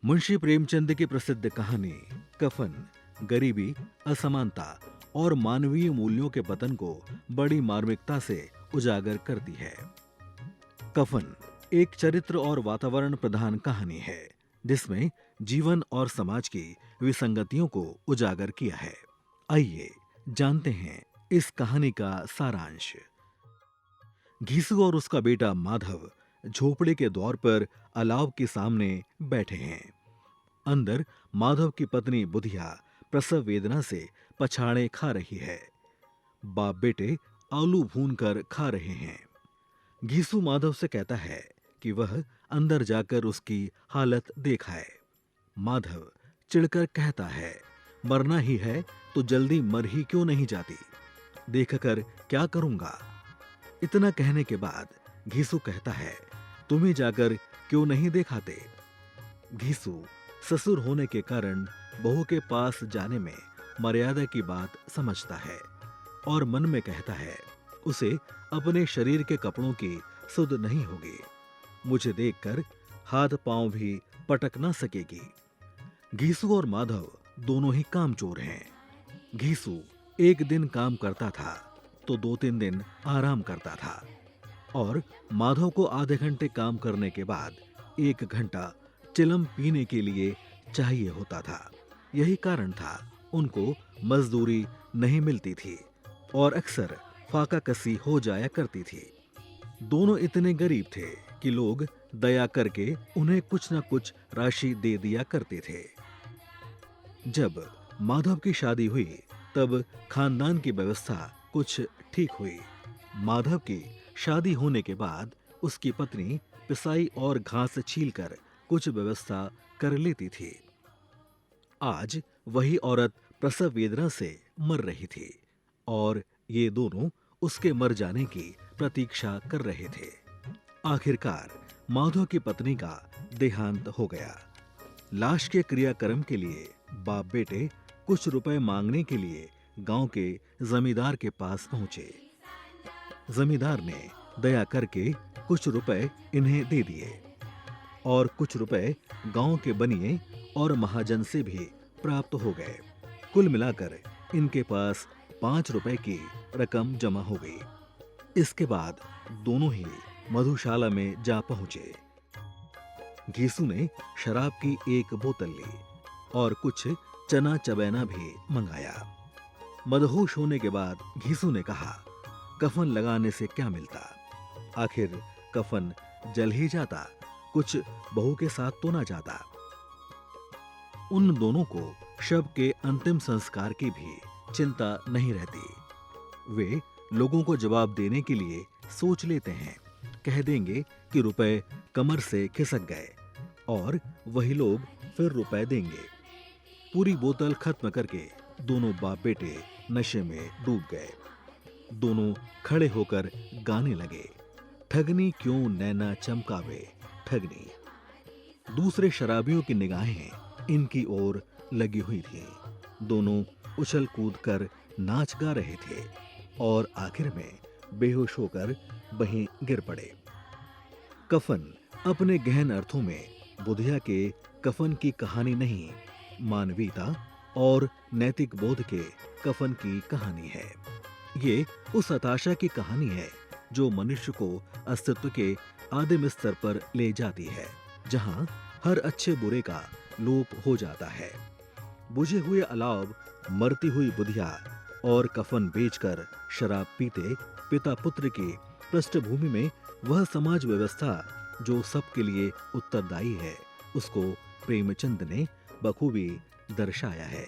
मुंशी प्रेमचंद की प्रसिद्ध कहानी कफन गरीबी, असमानता और मानवीय मूल्यों के पतन को बड़ी मार्मिकता से उजागर करती है। कफन एक चरित्र और वातावरण प्रधान कहानी है जिसमें जीवन और समाज की विसंगतियों को उजागर किया है। आइए जानते हैं इस कहानी का सारांश। घीसू और उसका बेटा माधव झोपड़े के द्वार पर अलाव के सामने बैठे हैं। अंदर माधव की पत्नी बुधिया प्रसव वेदना से पछाड़े खा रही है। बाप बेटे आलू भून कर खा रहे हैं। घीसू माधव से कहता है कि वह अंदर जाकर उसकी हालत देखाए। माधव चिढ़कर कहता है, मरना ही है तो जल्दी मर ही क्यों नहीं जाती, देखकर क्या करूंगा। इतना कहने के बाद घीसू कहता है, तुम ही जाकर क्यों नहीं देखाते। घीसू ससुर होने के कारण बहू के पास जाने में मर्यादा की बात समझता है और मन में कहता है, उसे अपने शरीर के कपड़ों की सुध नहीं होगी, मुझे देखकर हाथ पांव भी पटक ना सकेगी। घीसू और माधव दोनों ही कामचोर हैं। घीसू एक दिन काम करता था तो 2-3 दिन आराम करता था और माधव को आधे घंटे काम करने के बाद 1 घंटा चिलम पीने के लिए चाहिए होता था। यही कारण था उनको मजदूरी नहीं मिलती थी और अक्सर फाका कसी हो जाया करती थी। दोनों इतने गरीब थे कि लोग दया करके उन्हें कुछ न कुछ राशि दे दिया करते थे। जब माधव की शादी हुई तब खानदान की व्यवस्था कुछ ठीक हुई। माधव की शादी होने के बाद उसकी पत्नी पिसाई और घास छीलकर कुछ व्यवस्था कर लेती थी। आज वही औरत प्रसव वेदना से मर रही थी और ये दोनों उसके मर जाने की प्रतीक्षा कर रहे थे। आखिरकार माधव की पत्नी का देहांत हो गया। लाश के क्रियाक्रम के लिए बाप बेटे कुछ रुपए मांगने के लिए गांव के जमींदार के पास पहुंचे। जमींदार ने दया करके कुछ रुपए इन्हें दे दिए और कुछ रुपए गांव के बनिए और महाजन से भी प्राप्त हो गए। कुल मिलाकर इनके पास 5 रुपए की रकम जमा हो गई। इसके बाद दोनों ही मधुशाला में जा पहुंचे। घीसू ने शराब की 1 बोतल ली और कुछ चना चबैना भी मंगाया। मदहोश होने के बाद घीसू ने कहा, कफन लगाने से क्या मिलता, आखिर कफन जल ही जाता, कुछ बहू के साथ तो ना जाता। उन दोनों को शव के अंतिम संस्कार की भी चिंता नहीं रहती। वे लोगों को जवाब देने के लिए सोच लेते हैं, कह देंगे कि रुपए कमर से खिसक गए और वही लोग फिर रुपए देंगे। पूरी बोतल खत्म करके दोनों बाप बेटे नशे में डूब गए। दोनों खड़े होकर गाने लगे, ठगनी क्यों नैना चमकावे ठगनी। दूसरे शराबियों की निगाहें इनकी ओर लगी हुई थी। दोनों उछल कूद कर नाच गा रहे थे और आखिर में बेहोश होकर वहीं गिर पड़े। कफन अपने गहन अर्थों में बुधिया के कफन की कहानी नहीं, मानवीयता और नैतिक बोध के कफन की कहानी है। ये उस हताशा की कहानी है जो मनुष्य को अस्तित्व के आदिम स्तर पर ले जाती है, जहां हर अच्छे बुरे का लोप हो जाता है। बुझे हुए अलाव, मरती हुई बुधिया और कफन बेचकर शराब पीते पिता पुत्र की पृष्ठभूमि में वह समाज व्यवस्था जो सबके लिए उत्तरदायी है, उसको प्रेमचंद ने बखूबी दर्शाया है।